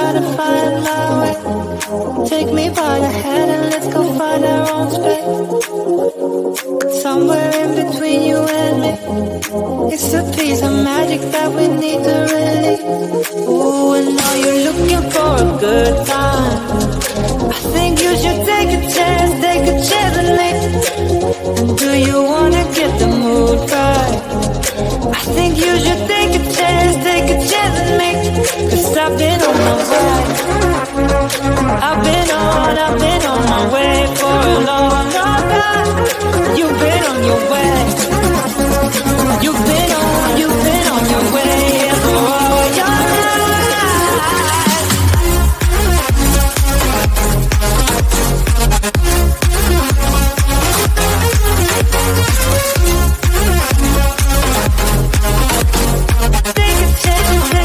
try to find my way. Take me by the hand and let's go find our own space. Somewhere in between you and me, it's a piece of magic that we need to release. Ooh, and now you're looking for a good time. I think you should take a chance with me. And do you wanna get the mood right? I think you should take a chance with me. 'Cause I've been on my way. I've been on my way for a long, long time. You've been on your way. You've been on your way for all your life. Take a chance with me.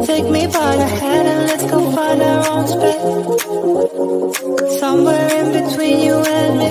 Take me by the hand and let's go find our own space. Somewhere in between you and me.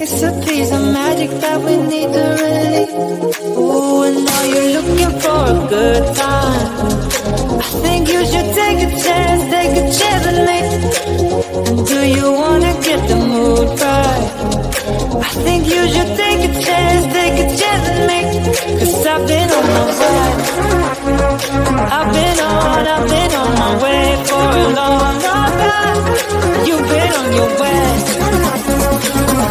It's a piece of magic that we need to release. Ooh, and now you're looking for a good time. I think you should take a chance with me. And do you wanna get the mood right? I think you should take a chance with me. 'Cause I've been on my way. I've been on my way for a long, long time. You've been on your way.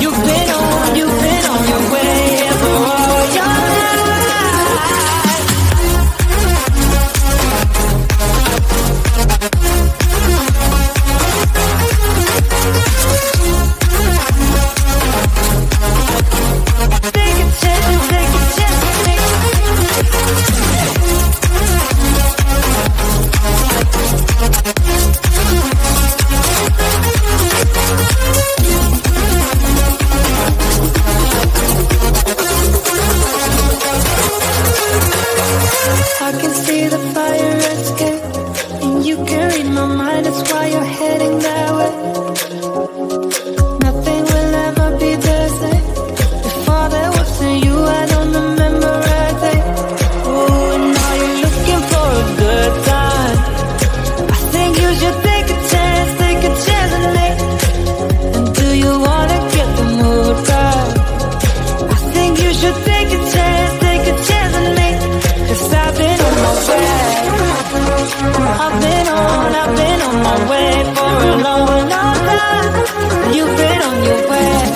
You've been on your way for all your life. Take a chance with me. I can see the fire escape, and you can read my mind, that's why you're heading that way. Nothing will ever be the same. Before there wasn't you, I don't remember a day. Oh, and now you're looking for a good time. I think you should take a chance with me. And do you wanna get the mood right? I think you should take a chance with me. 'Cause I've been on my way. I've been on my way for a long, long time. You've been on your way.